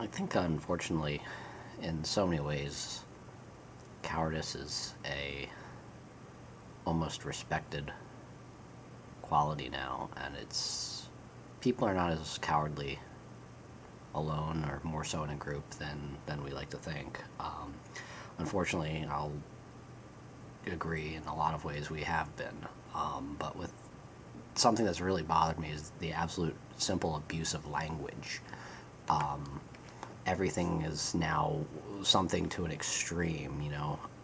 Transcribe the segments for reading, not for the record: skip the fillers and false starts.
I think, unfortunately, in so many ways, cowardice is a almost respected quality now, and it's people are not as cowardly alone or more so in a group than we like to think. Unfortunately, I'll agree in a lot of ways we have been, but with something that's really bothered me is the absolute simple abuse of language. Um, Everything is now something to an extreme.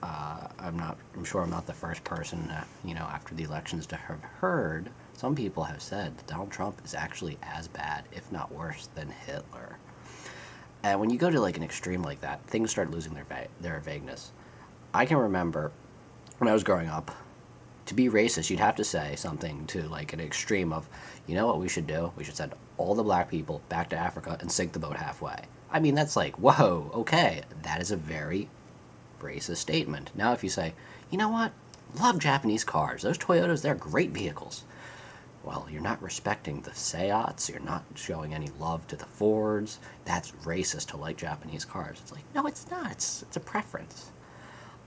I'm sure I'm not the first person, after the elections to have heard. Some people have said that Donald Trump is actually as bad, if not worse, than Hitler. And when you go to like an extreme like that, things start losing their vagueness. I can remember when I was growing up, to be racist, you'd have to say something to like an extreme of, you know what we should do? We should send all the black people back to Africa and sink the boat halfway. I mean, that's like, whoa, okay, that is a very racist statement. Now, if you say, you know what? Love Japanese cars. Those Toyotas, they're great vehicles. Well, you're not respecting the Seats. You're not showing any love to the Fords. That's racist to like Japanese cars. It's like, no, it's not. It's a preference.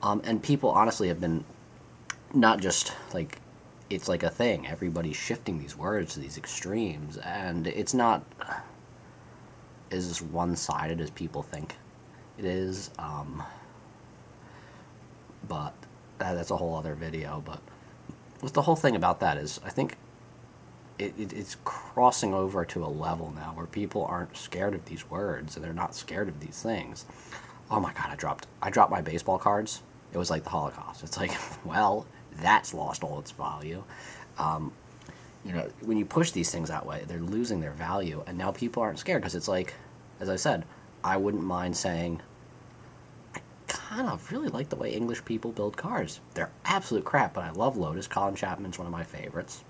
And people honestly have been not just like it's like a thing. Everybody's shifting these words to these extremes, and it's not as one-sided as people think it is. But that's a whole other video. But with the whole thing about that is, I think it's crossing over to a level now where people aren't scared of these words and they're not scared of these things. Oh my God, I dropped my baseball cards. It was like the Holocaust. It's like, well, that's lost all its value. When you push these things that way, they're losing their value, and now people aren't scared because it's like, as I said, I wouldn't mind saying, I kind of really like the way English people build cars. They're absolute crap, but I love Lotus. Colin Chapman's one of my favorites.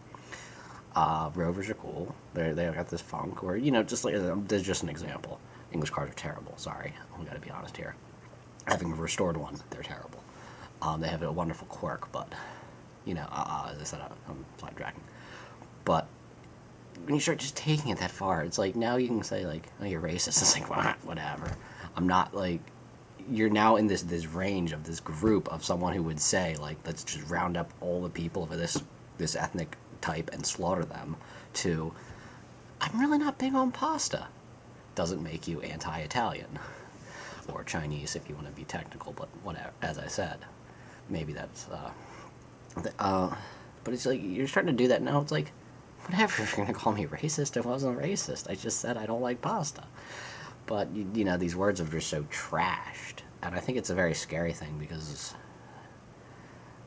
Rovers are cool. They've got this funk, or just like there's just an example. English cars are terrible. Sorry, we got to be honest here. Having restored one, they're terrible. They have a wonderful quirk, but as I said, I'm sidetracking. But when you start just taking it that far, it's like now you can say like, "Oh, you're racist." It's like, well, whatever. I'm not like. You're now in this range of this group of someone who would say like, let's just round up all the people of this ethnic type and slaughter them. To, I'm really not big on pasta. Doesn't make you anti-Italian or Chinese if you want to be technical, but whatever. As I said, maybe that's. But it's like you're starting to do that now. It's like, whatever. If you're gonna call me racist, it wasn't racist. I just said I don't like pasta. But these words are just so trashed, and I think it's a very scary thing because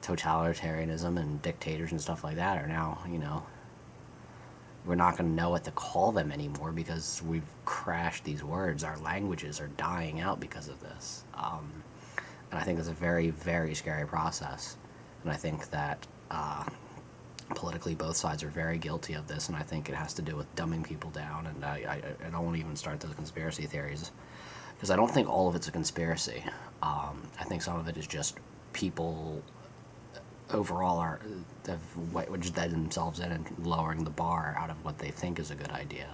totalitarianism and dictators and stuff like that are now, we're not going to know what to call them anymore because we've crashed these words. Our languages are dying out because of this. And I think it's a very, very scary process. And I think that politically both sides are very guilty of this, and I think it has to do with dumbing people down. And I don't even start those conspiracy theories because I don't think all of it's a conspiracy. I think some of it is just people overall have wedged themselves in and lowering the bar out of what they think is a good idea.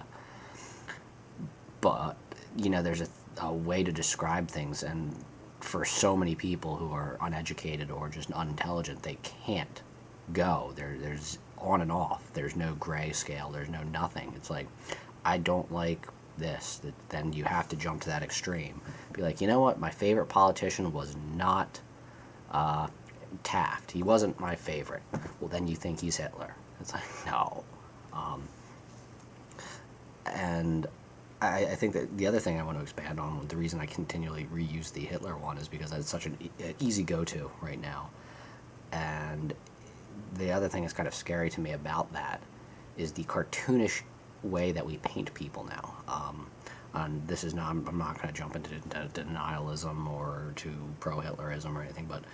But there's a way to describe things, and for so many people who are uneducated or just unintelligent, they can't go. There's on and off. There's no gray scale. There's no nothing. It's like, I don't like this. Then you have to jump to that extreme. Be like, you know what? My favorite politician was not Taft. He wasn't my favorite. Well, then you think he's Hitler. It's like, no. And I think that the other thing I want to expand on, the reason I continually reuse the Hitler one is because it's such an easy go-to right now. And the other thing that's kind of scary to me about that is the cartoonish way that we paint people now. And this is not, I'm not going to jump into denialism or to pro-Hitlerism or anything, but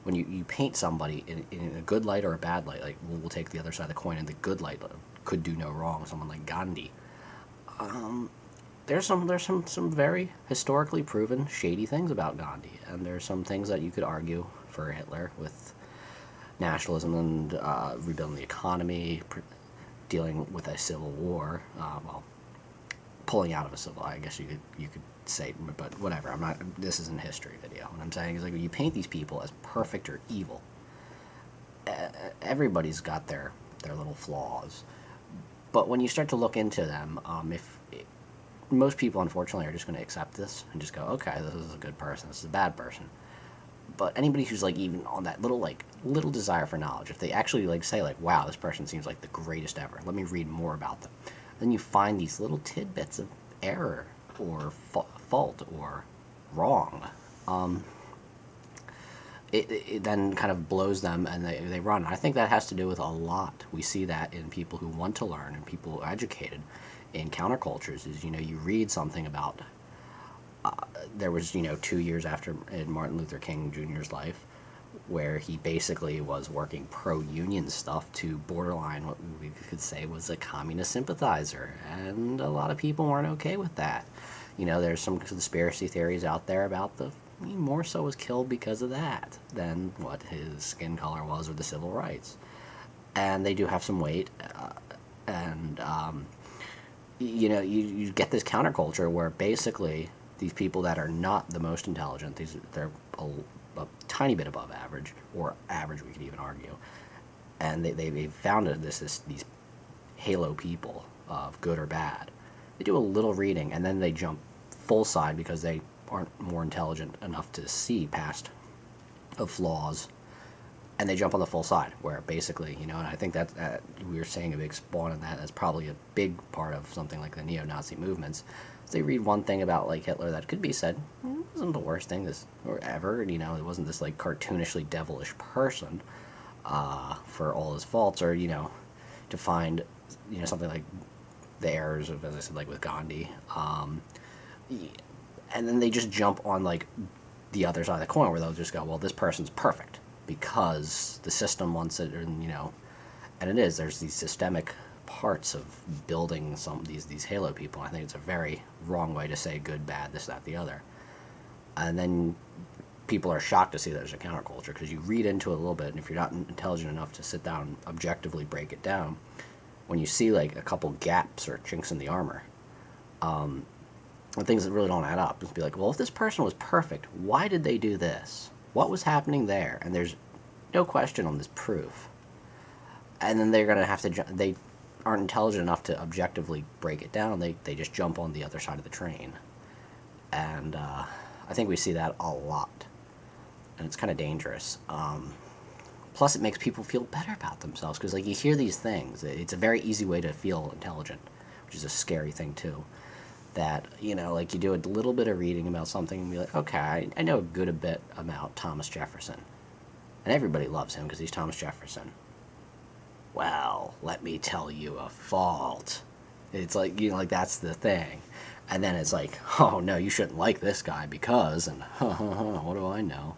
when you paint somebody in a good light or a bad light, like we'll take the other side of the coin, and the good light could do no wrong, someone like Gandhi. There's some very historically proven shady things about Gandhi, and there's some things that you could argue for Hitler with nationalism and rebuilding the economy, dealing with a civil war, pulling out of a civil, I guess you could say, but whatever. I'm not. This isn't a history video. What I'm saying is, like, when you paint these people as perfect or evil, everybody's got their little flaws. But when you start to look into them, if most people, unfortunately, are just going to accept this and just go, okay, this is a good person, this is a bad person. But anybody who's, like, even on that little desire for knowledge, if they actually, like, say, like, wow, this person seems like the greatest ever, let me read more about them, then you find these little tidbits of error or fault or wrong. It then kind of blows them, and they run. I think that has to do with a lot. We see that in people who want to learn and people who are educated in countercultures. Is, you read something about, there was, 2 years after Martin Luther King Jr.'s life, where he basically was working pro-union stuff to borderline what we could say was a communist sympathizer, and a lot of people weren't okay with that. There's some conspiracy theories out there about he more so was killed because of that than what his skin color was or the civil rights. And they do have some weight, and you get this counterculture where basically these people that are not the most intelligent, they're a tiny bit above average, or average, we could even argue, and they've founded these halo people of good or bad. They do a little reading, and then they jump full side because they aren't more intelligent enough to see past the flaws, and they jump on the full side, where basically, and I think that we were saying a big spawn in that. That's probably a big part of something like the neo-Nazi movements. They read one thing about, like, Hitler that could be said, it wasn't the worst thing ever, it wasn't this, like, cartoonishly devilish person for all his faults, or, to find, something like the errors of, as I said, like with Gandhi, and then they just jump on, like, the other side of the coin, where they'll just go, well, this person's perfect because the system wants it, and and it is. There's these systemic parts of building these halo people. I think it's a very wrong way to say good, bad, this, that, the other. And then people are shocked to see there's a counterculture, because you read into it a little bit, and if you're not intelligent enough to sit down and objectively break it down, when you see, like, a couple gaps or chinks in the armor, and things that really don't add up, just be like, well, if this person was perfect, why did they do this? What was happening there? And there's no question on this proof. And then they're going to have to, they aren't intelligent enough to objectively break it down. They just jump on the other side of the train. And I think we see that a lot. And it's kind of dangerous. Plus, it makes people feel better about themselves, because, like, you hear these things. It's a very easy way to feel intelligent, which is a scary thing, too. That, like, you do a little bit of reading about something and be like, okay, I know a good bit about Thomas Jefferson. And everybody loves him because he's Thomas Jefferson. Well, let me tell you a fault. It's like, like, that's the thing. And then it's like, oh, no, you shouldn't like this guy because, and what do I know?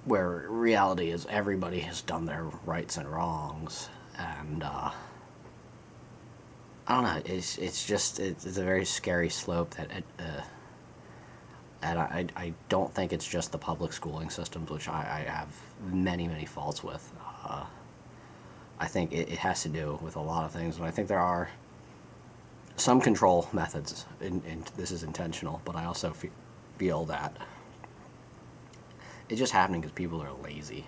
Where reality is everybody has done their rights and wrongs, and I don't know. It's a very scary slope that and I don't think it's just the public schooling systems, which I have many faults with. I think it has to do with a lot of things, and I think there are some control methods, and this is intentional, but I also feel that it's just happening because people are lazy.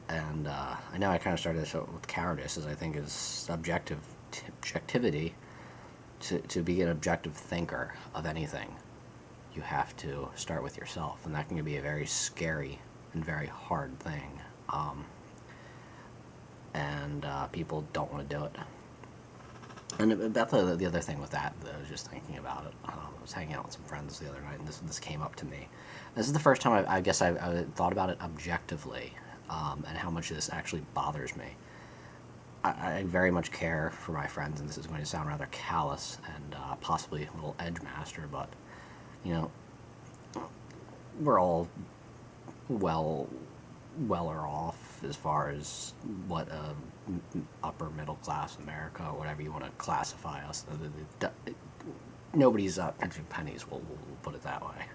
And I know I kind of started this with cowardice, as I think is subjectivity. To be an objective thinker of anything, you have to start with yourself, and that can be a very scary and very hard thing. And people don't want to do it. And about the other thing with that I was just thinking about it. I was hanging out with some friends the other night, and this came up to me. This is the first time I guess I thought about it objectively, and how much this actually bothers me. I very much care for my friends, and this is going to sound rather callous and possibly a little edge-master, but, we're all weller off as far as what upper middle class America, or whatever you want to classify us. Nobody's pinching pennies, we'll put it that way.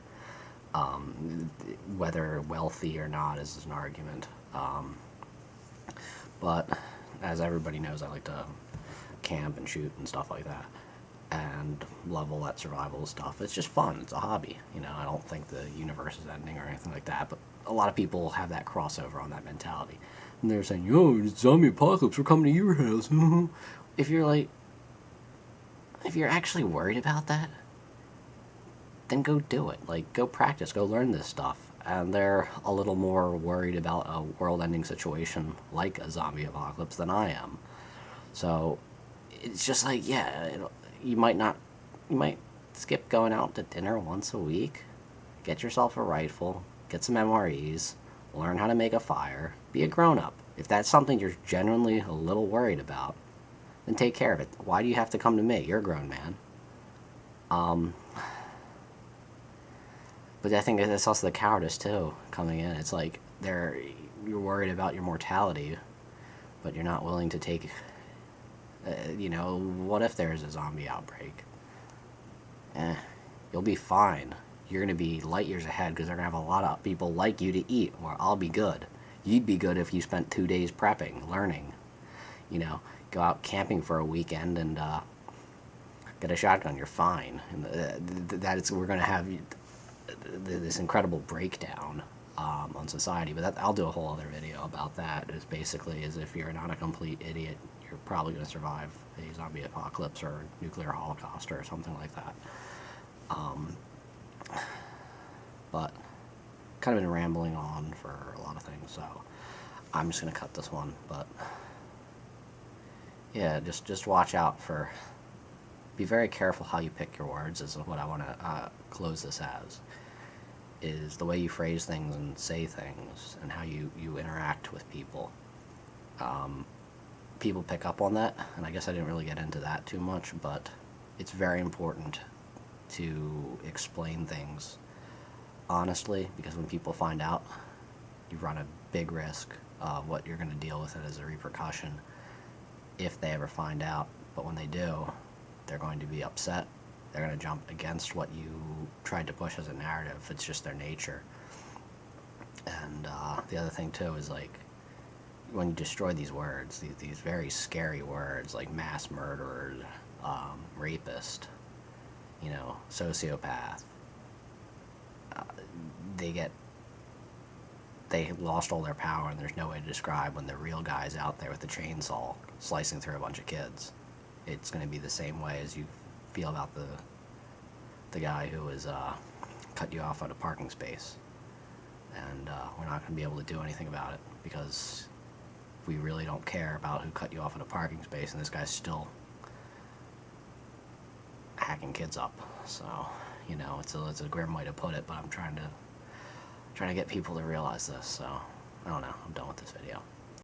Whether wealthy or not is an argument. But as everybody knows, I like to camp and shoot and stuff like that, and love all that survival stuff. It's just fun. It's a hobby. You know, I don't think the universe is ending or anything like that, but a lot of people have that crossover on that mentality. And they're saying, yo, it's zombie apocalypse, we're coming to your house. If you're actually worried about that, then go do it. Like, go practice, go learn this stuff. And they're a little more worried about a world-ending situation like a zombie apocalypse than I am. So, it's just like, yeah, you might skip going out to dinner once a week, get yourself a rifle, get some MREs, learn how to make a fire, be a grown-up. If that's something you're genuinely a little worried about, then take care of it. Why do you have to come to me? You're a grown man. But I think that's also the cowardice, too, coming in. It's like, you're worried about your mortality, but you're not willing to take, what if there's a zombie outbreak? You'll be fine. You're going to be light years ahead because they're going to have a lot of people like you to eat, or I'll be good. You'd be good if you spent 2 days prepping, learning. Go out camping for a weekend and get a shotgun. You're fine. And we're going to have this incredible breakdown on society. But I'll do a whole other video about that. It's basically as if you're not a complete idiot, you're probably going to survive a zombie apocalypse or nuclear holocaust or something like that. But kind of been rambling on for a lot of things, so I'm just going to cut this one. But yeah, just watch out for, be very careful how you pick your words is what I want to close this as, is the way you phrase things and say things and how you interact with people. People pick up on that, and I guess I didn't really get into that too much, but it's very important to explain things honestly, because when people find out, you run a big risk of what you're going to deal with it as a repercussion if they ever find out. But when they do, they're going to be upset. They're going to jump against what you tried to push as a narrative. It's just their nature. And the other thing too is, like, when you destroy these words, these very scary words like mass murderer, rapist, sociopath, they lost all their power, and there's no way to describe when the real guy's out there with the chainsaw slicing through a bunch of kids. It's going to be the same way as you feel about the guy who was cut you off at a parking space. And we're not going to be able to do anything about it because we really don't care about who cut you off at a parking space, and this guy's still hacking kids up. So, it's a grim way to put it, but I'm trying to get people to realize this. So, I don't know. I'm done with this video.